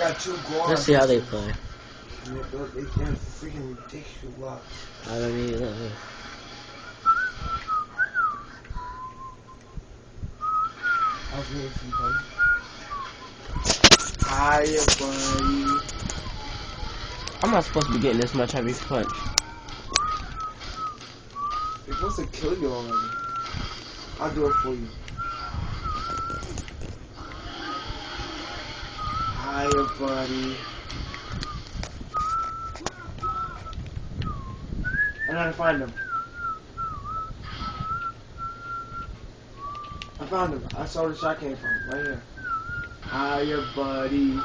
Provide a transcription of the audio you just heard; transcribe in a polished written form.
got two guards. Let's see how they play. They freaking ridiculous. I don't even know. I was waiting for you, buddy. Hiya, buddy. I'm not supposed to be getting this much heavy punch. They're supposed to kill you already. I'll do it for you. Hiya, buddy. I know how to find him. I found him. I saw where the shot came from. Right here. Hiya, buddy.